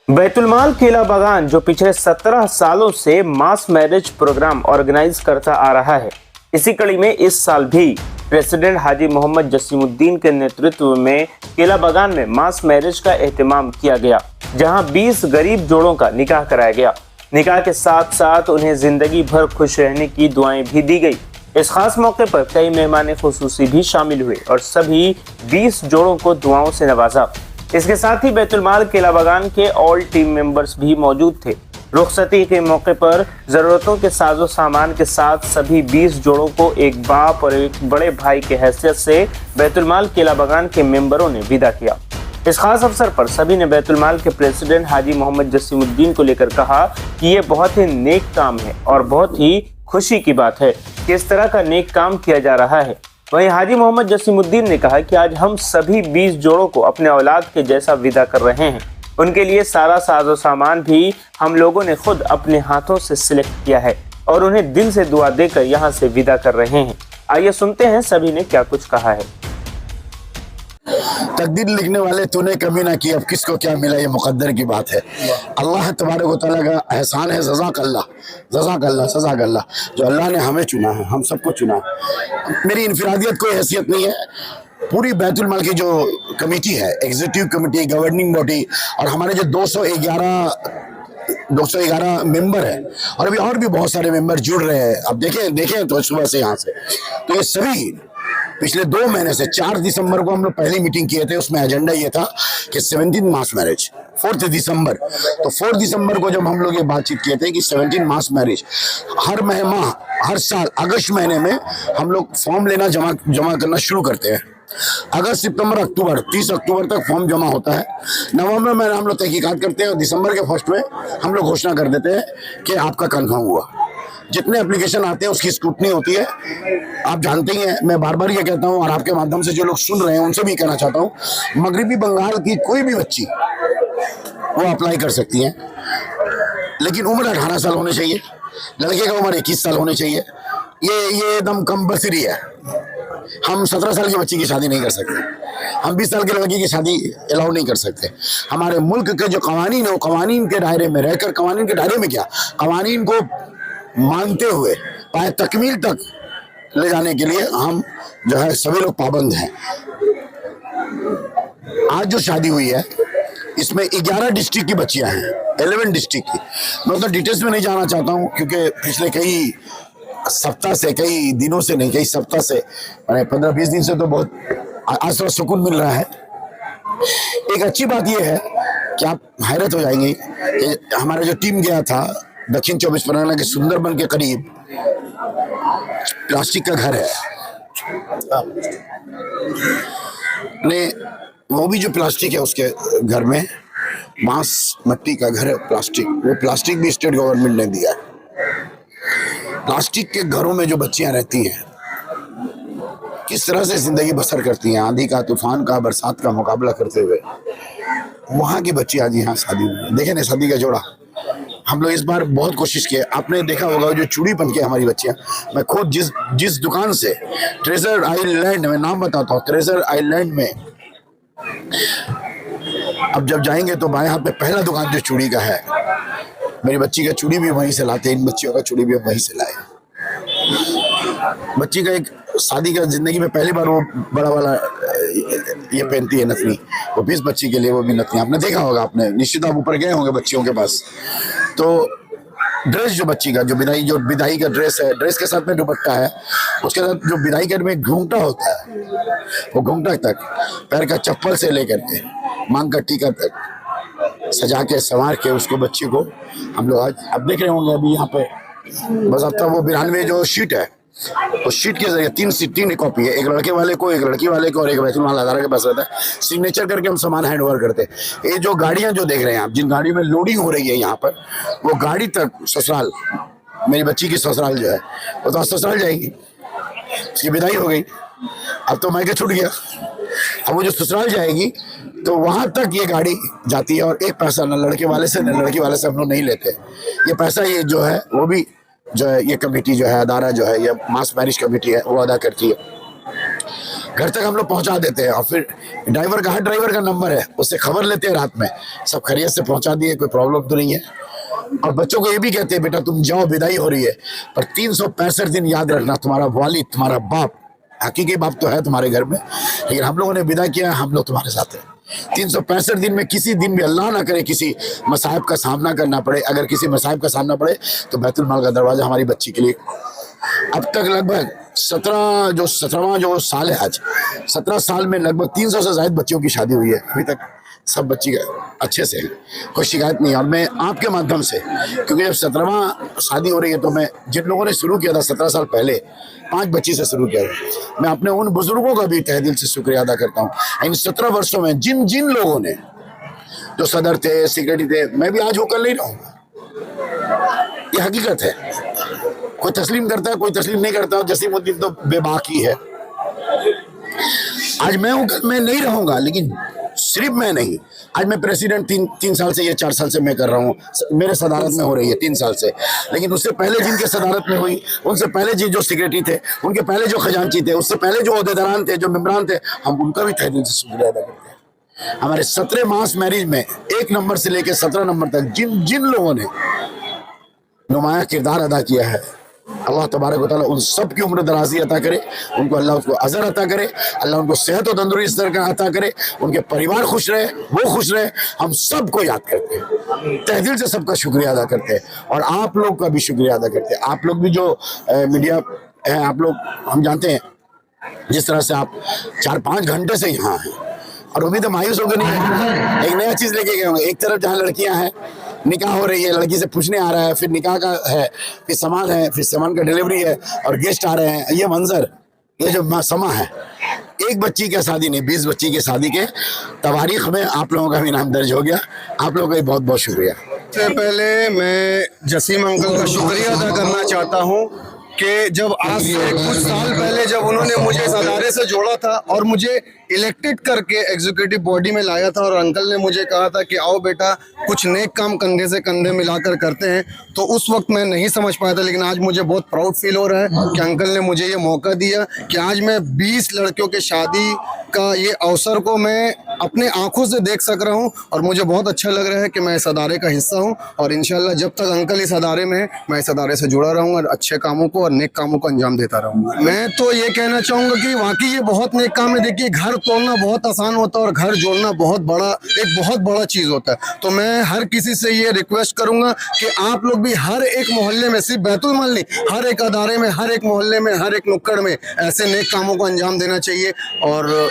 बैतुलमाल केला बागान जो पिछले 17 सालों से मास मैरिज प्रोग्राम ऑर्गेनाइज करता आ रहा है, इसी कड़ी में इस साल भी प्रेसिडेंट हाजी मोहम्मद जसीमुद्दीन के नेतृत्व में केला बागान में मास मैरिज का एहतमाम किया गया, जहां 20 गरीब जोड़ों का निकाह कराया गया। निकाह के साथ साथ उन्हें जिंदगी भर खुश रहने की दुआएं भी दी गई। इस खास मौके पर कई मेहमान खुसूसी भी शामिल हुए और सभी 20 जोड़ों को दुआओं से नवाजा। इसके साथ ही बैतुलमाल केला बागान के ऑल टीम मेंबर्स भी मौजूद थे। रुखसती के मौके पर जरूरतों के साजो सामान के साथ सभी 20 जोड़ों को एक बाप और एक बड़े भाई के हैसियत से बैतुलमाल केला बागान के मेंबरों ने विदा किया। इस खास अवसर पर सभी ने बैतुलमाल के प्रेसिडेंट हाजी मोहम्मद जसीमुद्दीन को लेकर कहा कि ये बहुत ही नेक काम है और बहुत ही खुशी की बात है कि इस तरह का नेक काम किया जा रहा है। वहीं हाजी मोहम्मद जसीमुद्दीन ने कहा कि आज हम सभी 20 जोड़ों को अपने औलाद के जैसा विदा कर रहे हैं। उनके लिए सारा साजो सामान भी हम लोगों ने खुद अपने हाथों से सिलेक्ट किया है और उन्हें दिल से दुआ देकर यहाँ से विदा कर रहे हैं। आइए सुनते हैं सभी ने क्या कुछ कहा है। तकदीर लिखने वाले तूने कभी ना की, अब किसको क्या मिला, ये मुकद्दर की बात है। अल्लाह तबारक व तआला का एहसान है। जज़ाकल्लाह जो अल्लाह ने हमें चुना है, हम सबको चुना है। मेरी इनफरादियत कोई हैसियत नहीं है। पूरी बैतुल माल की जो कमेटी है, एग्जीक्यूटिव कमेटी, गवर्निंग बॉडी और हमारे जो 211 मेंबर है और अभी और भी बहुत सारे मेंबर जुड़ रहे हैं। अब देखें तो सुबह से यहाँ से तो ये सभी पिछले 2 महीने से 4 दिसंबर को हम लोग पहली मीटिंग किए थे। उसमें एजेंडा ये था कि 17 मास मैरिज 4 दिसंबर, तो 4 दिसंबर को जब हम लोग ये बातचीत किए थे कि 17 मास मैरिज हर साल अगस्त महीने में हम लोग फॉर्म लेना जमा करना शुरू करते हैं। अगस्त, सितंबर, अक्टूबर, 30 अक्टूबर तक फॉर्म जमा होता है। नवंबर में हम लोग तहकीकात करते हैं और दिसंबर के फर्स्ट में हम लोग घोषणा कर देते हैं कि आपका कन्फर्म हुआ। जितने एप्लीकेशन आते हैं उसकी स्क्रूटनी होती है। आप जानते ही हैं, मैं बार बार ये कहता हूँ और आपके माध्यम से जो लोग सुन रहे हैं उनसे भी कहना चाहता हूँ, मगरिबी बंगाल की कोई भी बच्ची वो अप्लाई कर सकती है, लेकिन उम्र 18 साल होनी चाहिए। लड़के का उम्र 21 साल होनी चाहिए। ये एकदम कंपल्सरी है। हम 17 साल की बच्ची की शादी नहीं कर सकते। हम 20 साल के लड़की की शादी अलाउ नहीं कर सकते। हमारे मुल्क के जो कवानीन है वो कवानीन के दायरे में रहकर, कवानीन के दायरे में क्या, कवानीन को मानते हुए पाए तकमील तक ले जाने के लिए हम जो है सभी लोग पाबंद हैं। आज जो शादी हुई है इसमें 11 डिस्ट्रिक्ट की बच्चियां हैं, 11 डिस्ट्रिक्ट की। मैं तो डिटेल्स में नहीं जाना चाहता हूँ क्योंकि पिछले कई सप्ताह से, कई दिनों से नहीं, कई सप्ताह से, 15-20 दिन से तो बहुत आज थोड़ा सुकून मिल रहा है। एक अच्छी बात यह है कि आप हैरत हो जाएंगे कि हमारा जो टीम गया था दक्षिण 24 परगना के सुंदरबन के करीब, प्लास्टिक का घर है ने, वो भी जो प्लास्टिक है उसके घर में, बांस मट्टी का घर है, प्लास्टिक, वो प्लास्टिक भी स्टेट गवर्नमेंट ने दिया है। प्लास्टिक के घरों में जो बच्चियां रहती हैं किस तरह से जिंदगी बसर करती हैं, आंधी का, तूफान का, बरसात का मुकाबला करते हुए, वहां की बच्ची आज यहाँ शादी हुई। देखे ना शादी का जोड़ा। हम लोग इस बार बहुत कोशिश किए। आपने देखा होगा जो चूड़ी पहन के हमारी बच्चियां, मैं खुद जिस दुकान से, ट्रेजर आइलैंड में, नाम बताता हूँ, ट्रेजर आइलैंड में अब जब जाएंगे तो बाएं हाथ पे पहला दुकान जो चूड़ी का है, मेरी बच्ची का चूड़ी भी वहीं से लाते हैं, इन बच्चियों का चूड़ी भी वहीं से लाए। बच्ची का एक शादी का जिंदगी में पहली बार वो बड़ा वाला ये पहनती है नथनी, वो भी इस बच्ची के लिए वो भी नथनी। आपने देखा होगा, आपने निश्चित आप ऊपर गए होंगे बच्चियों के पास। तो ड्रेस जो बच्ची का, जो विदाई का ड्रेस है, ड्रेस के साथ में दुपट्टा है, उसके साथ जो विदाई के में घूंघटा होता है, वो घूंघटा तक, पैर का चप्पल से लेकर के मांग का टीका तक सजा के संवार के उसको, बच्ची को हम लोग आज अब देख रहे होंगे अभी यहाँ पे बस अब तक वो 92 जो शीट है, तो शीट के जरिए 3 कॉपी है, एक लड़के वाले को, एक लड़की वाले को और एक बैतुल अदारा के पास रहता है। सिग्नेचर करके हम सामान हैंड ओवर करते हैं। ये जो गाड़ियां जो देख रहे हैं आप, जिन गाड़ियों में लोडिंग हो रही है यहाँ पर, वो गाड़ी तक ससुराल, मेरी बच्ची की ससुराल जो है वो तो ससुराल जाएगी, उसकी विदाई हो गई, अब तो मायके छूट गया। अब वो जो ससुराल जाएगी तो वहां तक ये गाड़ी जाती है और एक पैसा न लड़के वाले से न लड़की वाले से हम लोग नहीं लेते। ये पैसा ये जो है वो भी जो है ये कमेटी जो है, अदारा जो है, ये मास मैरिज कमेटी है, वो अदा करती है। घर तक हम लोग पहुंचा देते हैं, और फिर ड्राइवर का, हर ड्राइवर का नंबर है, उससे खबर लेते हैं रात में, सब खैरियत से पहुंचा दिए, कोई प्रॉब्लम तो नहीं है। और बच्चों को ये भी कहते हैं बेटा तुम जाओ, विदाई हो रही है, पर 365 दिन याद रखना तुम्हारा वालिद, तुम्हारा बाप, हकीकी बाप तो है तुम्हारे घर में, लेकिन हम लोगों ने विदा किया है, हम लोग तुम्हारे साथ हैं। 365 दिन में किसी दिन भी अल्लाह ना करे किसी मसाइब का सामना करना पड़े। अगर किसी मसाइब का सामना पड़े तो बैतुल माल का दरवाजा हमारी बच्ची के लिए। अब तक लगभग 17वां जो साल है आज, 17 साल में लगभग 300 से ज्यादा बच्चियों की शादी हुई है। अभी तक सब बच्ची अच्छे से है, कोई शिकायत नहीं है। और मैं आपके माध्यम से, क्योंकि जब 17वां शादी हो रही है, तो मैं जिन लोगों ने शुरू किया था 17 साल पहले, 5 बच्ची से शुरू किया था, मैं अपने उन बुजुर्गों का भी तहे दिल से शुक्रिया अदा करता हूँ। इन 17 वर्षों में जिन जिन लोगों ने, जो सदर थे, सेक्रेटरी थे, मैं भी आज होकर नहीं रहूंगा, ये हकीकत है। कोई तस्लीम करता है, कोई तस्लीम नहीं करता। जसीमुद्दीन तो बेबाकी है। आज मैं हूं, कल मैं नहीं रहूंगा, लेकिन सिर्फ मैं नहीं, आज मैं प्रेसिडेंट 3 साल से, ये 4 साल से मैं कर रहा हूँ, मेरे सदारत में हो रही है 3 साल से। लेकिन उससे पहले जिनके सदारत में हुई, उनसे पहले जो सेक्रेटरी थे, उनके पहले जो खजांची थे, उससे पहले जो ओहदेदारान थे, जो मेम्बरान थे, हम उनका भी तहे दिल से शुक्रिया अदा करते हैं। हमारे 17 मास मैरिज में 1 नंबर से लेकर 17 नंबर तक जिन जिन लोगों ने नुमाया किरदार अदा किया है, अल्लाह तबारक व तआला उन सब की उम्र दराजी अता करे, उनको अल्लाह उसको अजर अता करे, अल्लाह उनको सेहत और तंदुरुस्ती का अता करे, उनके परिवार खुश रहे, वो खुश रहे। हम सबको याद करते हैं, तहे दिल से सबका शुक्रिया अदा करते हैं, और आप लोग का भी शुक्रिया अदा करते हैं। आप लोग भी जो मीडिया है, आप लोग, हम जानते हैं जिस तरह से आप 4-5 घंटे से यहाँ हैं, और उम्मीद है मायूस होकर नहीं है, एक नया चीज लेके गए होंगे। एक तरफ जहाँ लड़कियां हैं, निकाह हो रही है, लड़की से पूछने आ रहा है, फिर निकाह का है, फिर सामान है, फिर सामान का डिलीवरी है, और गेस्ट आ रहे हैं। ये मंजर, ये जो समा है, एक बच्ची की शादी नहीं, 20 बच्ची की शादी के तवारीख में आप लोगों का भी नाम दर्ज हो गया। आप लोगों का भी बहुत बहुत शुक्रिया। सबसे पहले मैं जसीम अंकल का शुक्रिया अदा करना चाहता हूँ कि जब आज से कुछ साल पहले जब उन्होंने मुझे इस अदारे से जोड़ा था और मुझे इलेक्टेड करके एग्जीक्यूटिव बॉडी में लाया था, और अंकल ने मुझे कहा था कि आओ बेटा कुछ नेक काम कंधे से कंधे मिलाकर करते हैं, तो उस वक्त मैं नहीं समझ पाया था। लेकिन आज मुझे बहुत प्राउड फील हो रहा है कि अंकल ने मुझे ये मौका दिया कि आज मैं 20 लड़कियों के शादी का ये अवसर को मैं अपने आंखों से देख सक रहा हूँ, और मुझे बहुत अच्छा लग रहा है कि मैं इस अदारे का हिस्सा हूँ। और इंशाल्लाह जब तक अंकल इस अदारे में है, मैं इस अदारे से जुड़ा रहूँगा और अच्छे कामों को और नेक कामों को अंजाम देता रहूँगा। मैं तो ये कहना चाहूँगा कि वाकई ये बहुत नेक काम है। देखिए, घर तोड़ना बहुत आसान होता है और घर जोड़ना बहुत बड़ा चीज़ होता है। तो मैं हर किसी से ये रिक्वेस्ट करूँगा कि आप लोग भी हर एक मोहल्ले में, सिर्फ बैतुल माल नहीं, हर एक अदारे में, हर एक मोहल्ले में, हर एक नुक्कड़ में ऐसे नेक कामों को अंजाम देना चाहिए, और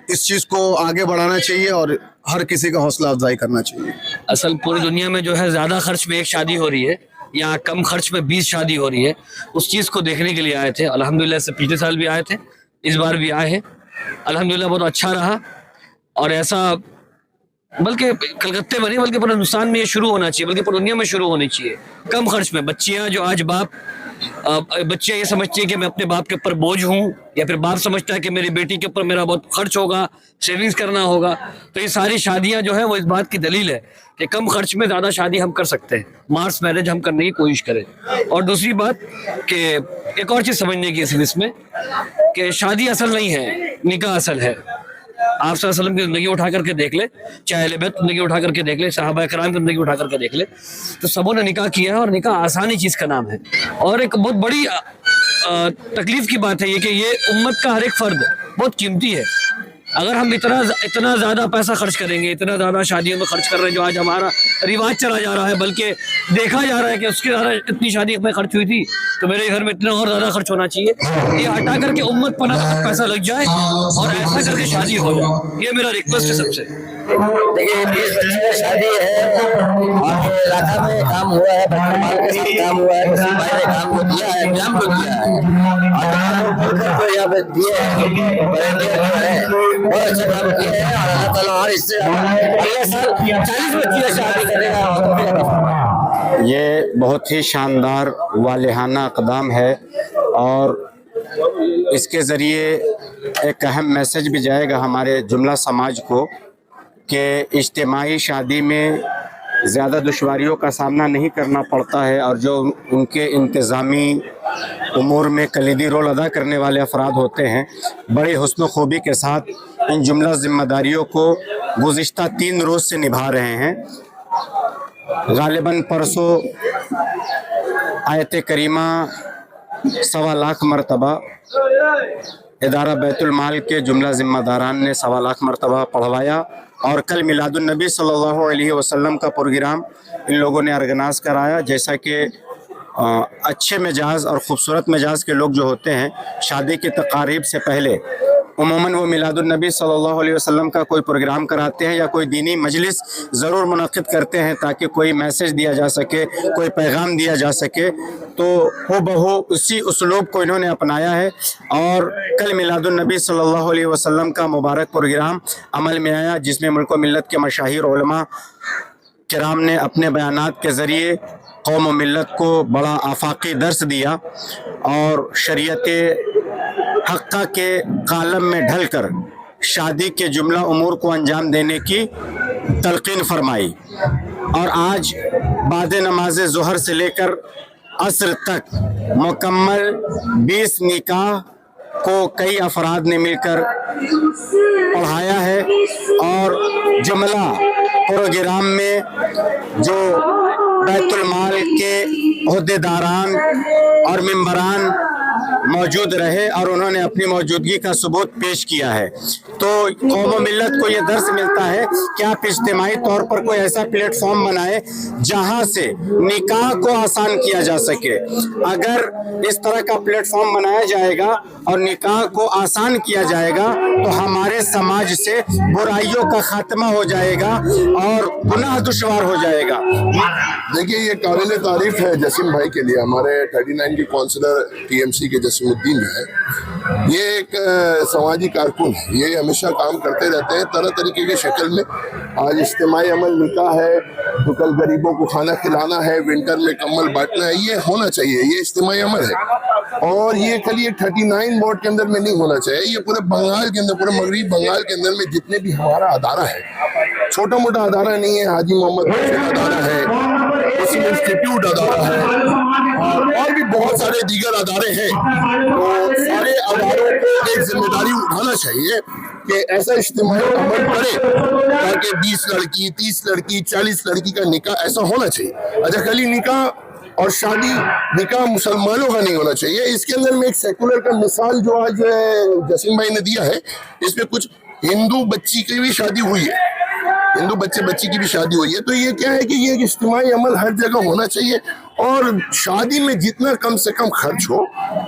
इस चीज़ को आगे बढ़ाना चाहिए, और हर किसी का हौसला अफजाई करना चाहिए। असल पूरी दुनिया में जो है ज़्यादा खर्च में एक शादी हो रही है, यहाँ कम खर्च में 20 शादी हो रही है। उस चीज़ को देखने के लिए आए थे। अल्हम्दुलिल्लाह से पिछले साल भी आए थे, इस बार भी आए हैं। अल्हम्दुलिल्लाह बहुत अच्छा रहा, और ऐसा बल्कि कलकत्ते में नहीं, बल्कि पूरे हिंदुस्तान में ये शुरू होना चाहिए, बल्कि पूरी दुनिया में शुरू होनी चाहिए। कम खर्च में बच्चियाँ जो आज बच्चियाँ ये समझती है कि मैं अपने बाप के ऊपर बोझ हूँ, या फिर बाप समझता है कि मेरी बेटी के ऊपर मेरा बहुत खर्च होगा, सेविंग्स करना होगा। तो ये सारी शादियाँ जो है वो इस बात की दलील है कि कम खर्च में ज़्यादा शादी हम कर सकते हैं, मास मैरिज हम करने की कोशिश करें। और दूसरी बात कि एक और चीज़ समझने की इसमें कि शादी असल नहीं है, निकाह असल है। आप सल्लल्लाहु अलैहि वसल्लम की ज़िंदगी उठा करके देख ले, चाहे अहले बैत की ज़िंदगी उठा करके देख ले, सहाबा किराम की ज़िंदगी उठा करके देख ले, तो सबों ने निकाह किया है, और निकाह आसानी चीज़ का नाम है। और एक बहुत बड़ी तकलीफ की बात है ये कि ये उम्मत का हर एक फ़र्द बहुत कीमती है। अगर हम इतना ज़्यादा पैसा खर्च करेंगे, इतना ज़्यादा शादियों में खर्च कर रहे हैं, जो आज हमारा रिवाज चला जा रहा है, बल्कि देखा जा रहा है कि उसके ज़्यादा इतनी शादी में खर्च हुई थी, तो मेरे घर में इतना और ज़्यादा खर्च होना चाहिए। ये हटा करके उम्मत पर पैसा लग जाए और ऐसा करके शादी हो जाए, ये मेरा रिक्वेस्ट है सबसे। देखिए 20 बच्ची की शादी है, और इलाका में काम हुआ है, भगवान के साथ काम हुआ है, किसी भाई ने काम को दिया है, एग्जाम को दिया है, और बोलकर तो यहाँ पे दिए हैं, बहुत अच्छा काम किया है। और अल्लाह ताला और इससे अगले साल 40 बच्ची की शादी करेगा। ये बहुत ही शानदार वालिहाना इक़दाम है, और इसके ज़रिए एक अहम मैसेज भी जाएगा हमारे जुमला समाज को कि इज्तिमाई शादी में ज़्यादा दुश्वारियों का सामना नहीं करना पड़ता है, और जो उनके इंतज़ामी उमूर में कलीदी रोल अदा करने वाले अफराद होते हैं, बड़ी हुस्न खूबी के साथ इन जुमला जिम्मेदारियों को गुज़िश्ता 3 रोज़ से निभा रहे हैं। गालिबन परसों आयत करीमा 1.25 लाख मरतबा इदारा बैतुल माल के जुमला ज़िम्मेदारान ने 1.25 लाख मरतबा पढ़वाया और कल मिलादुन नबी सल्लल्लाहु अलैहि वसल्लम का प्रोग्राम इन लोगों ने ऑर्गेनाइज कराया। जैसा कि अच्छे मिजाज और ख़ूबसूरत मिजाज के लोग जो होते हैं, शादी की तकारीब से पहले उमूमन वो मिलादुन नबी सल्लल्लाहु अलैहि वसल्लम का कोई प्रोग्राम कराते हैं या कोई दीनी मजलिस ज़रूर मुनक़्क़िद करते हैं ताकि कोई मैसेज दिया जा सके, कोई पैगाम दिया जा सके। तो हो बहू उसी उसलूब को इन्होंने अपनाया है और कल मिलादुन नबी सल्लल्लाहु अलैहि वसल्लम का मुबारक प्रोग्राम अमल में आया, जिसमें मुल्क व मिल्लत के मशाहिर उलमा किराम ने अपने बयानात के ज़रिए कौम व मिल्लत को बड़ा आफाकी दर्स दिया और शरीयत हक्का के कालम में ढलकर शादी के जुमला उमूर को अंजाम देने की तलकीन फरमाई। और आज बाद नमाज ज़ोहर से लेकर असर तक मुकम्मल 20 निकाह को कई अफराद ने मिलकर पढ़ाया है और जुमला प्रोग्राम में जो बैतुल माल के ओहदेदारान और मेंबरान मौजूद रहे और उन्होंने अपनी मौजूदगी का सबूत पेश किया है। तो कौम व मिल्लत को ये दर्स मिलता है कि आप इज्तिमाई तौर पर कोई ऐसा प्लेटफॉर्म बनाए जहां से निकाह को आसान किया जा सके। अगर इस तरह का प्लेटफॉर्म बनाया जाएगा और निकाह को आसान किया जाएगा तो हमारे समाज से बुराइयों का खात्मा हो जाएगा और गुनाह दुश्वार हो जाएगा। देखिए, ये काबिल तारीफ है जसीम भाई के लिए। हमारे 39 के काउंसलर टीएमसी के जसीमुद्दीन जो है, ये एक समाजी कारकुन है। ये हमेशा काम करते रहते हैं तरह तरीके के शक्ल में। आज इज्तिमाई अमल निकाह है तो कल गरीबों को खाना खिलाना है, विंटर में कम्बल बांटना है। ये होना चाहिए, ये इज्तिमाई अमल है और ये खाली 39 वार्ड के अंदर में नहीं होना चाहिए। ये पूरे बंगाल के अंदर, पूरे मगरबी बंगाल के अंदर में जितने भी हमारा अदारा है, छोटा मोटा अदारा नहीं है, हाजी मोहम्मद अदारा है, इंस्टीट्यूट अदारा है और भी बहुत सारे दीगर अदारे हैं। तो सारे अदारों को एक जिम्मेदारी उठाना चाहिए कि ऐसा इज्तिमाई अमल करे ताकि 20 लड़की, 30 लड़की, 40 लड़की का निकाह ऐसा होना चाहिए। अच्छा, खाली निकाह और शादी, निकाह मुसलमानों का नहीं होना चाहिए। इसके अंदर में एक सेकुलर का मिसाल जो आज जसीम भाई ने दिया है, इसमें कुछ हिंदू बच्ची की भी शादी हुई है, हिंदू बच्ची की भी शादी हुई है। तो ये क्या है कि ये इज्तिमाई अमल हर जगह होना चाहिए और शादी में जितना कम से कम खर्च हो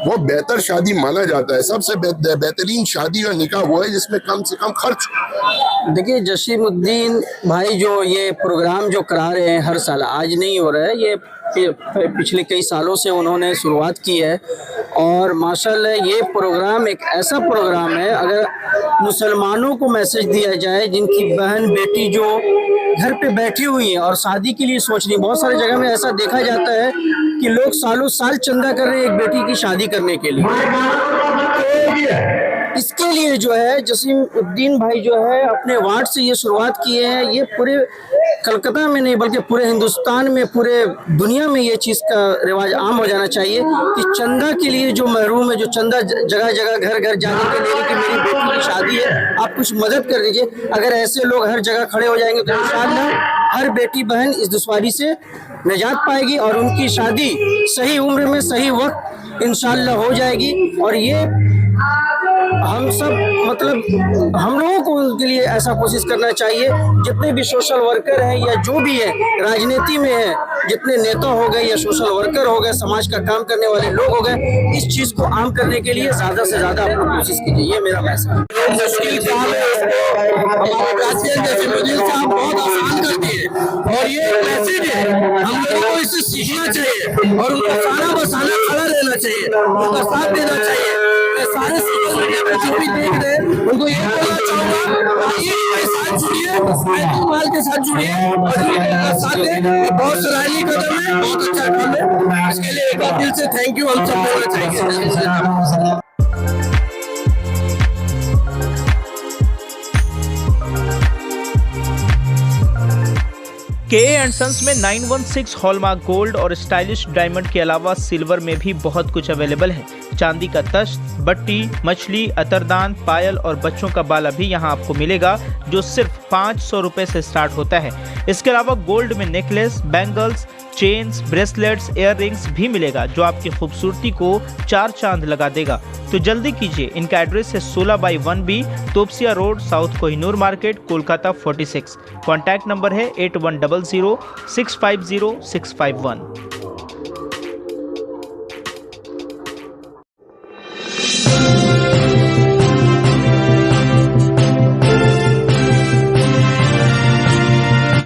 वो बेहतर शादी माना जाता है। सबसे बेहतरीन शादी और निकाह वो है जिसमें कम से कम खर्च हो। देखिए, जसीमुद्दीन भाई जो ये प्रोग्राम जो करा रहे हैं हर साल, आज नहीं हो रहा है, ये पिछले कई सालों से उन्होंने शुरुआत की है और माशाल्लाह ये प्रोग्राम एक ऐसा प्रोग्राम है, अगर मुसलमानों को मैसेज दिया जाए जिनकी बहन बेटी जो घर पे बैठी हुई है और शादी के लिए सोच रही, बहुत सारी जगह में ऐसा देखा जाता है कि लोग सालों साल चंदा कर रहे हैं एक बेटी की शादी करने के लिए। इसके लिए जो है जसीमुद्दीन भाई जो है अपने वार्ड से ये शुरुआत किए हैं। ये पूरे कलकत्ता में नहीं बल्कि पूरे हिंदुस्तान में, पूरे दुनिया में ये चीज़ का रिवाज आम हो जाना चाहिए कि चंदा के लिए जो महरूम है, जो चंदा जगह जगह घर घर जाने के लिए कि मेरी बेटी की शादी है, आप कुछ मदद कर दीजिए। अगर ऐसे लोग हर जगह खड़े हो जाएंगे तो इंशाअल्लाह हर बेटी बहन इस दुश्वारी से निजात पाएगी और उनकी शादी सही उम्र में सही वक्त इंशाअल्लाह हो जाएगी। और ये हम सब मतलब हम लोगों को उनके लिए ऐसा कोशिश करना चाहिए, जितने भी सोशल वर्कर हैं या जो भी है राजनीति में है, जितने नेता हो गए या सोशल वर्कर हो गए, समाज का काम करने वाले लोग हो गए, इस चीज़ को आम करने के लिए ज़्यादा से ज़्यादा आप लोग कोशिश कीजिए। ये मेरा मैसेज। मुश्किल काम है साहब बहुत आसान कर दिए और ये मैसेज है, हम लोगों को इससे सीखना चाहिए और उनको सारा बसाना खड़ा रहना चाहिए, उनका साथ देना चाहिए। सारे सोशल मीडिया पे जो भी देख रहे हैं उनको ये बोलना चाहूँगा, ये साथ जुड़िए, बैतुल माल के साथ जुड़िए और साथ दें। बहुत सराहनीय कदम है, बहुत अच्छा काम है, इसके लिए एक बार दिल से थैंक यू हम सब बोलना चाहिए। के एंड सन्स में 916 हॉलमार्क गोल्ड और स्टाइलिश डायमंड के अलावा सिल्वर में भी बहुत कुछ अवेलेबल है। चांदी का तश्त, बट्टी, मछली, अतरदान, पायल और बच्चों का बाला भी यहाँ आपको मिलेगा, जो सिर्फ 500 रुपए से स्टार्ट होता है। इसके अलावा गोल्ड में necklace, bangles, chains, bracelets, earrings भी मिलेगा, जो आपकी खूबसूरती को 4 चांद लगा देगा। तो जल्दी कीजिए, इनका एड्रेस है 16/1B Topsia road, south Kohinoor market, Kolkata 46। Contact number है 8100 650 651।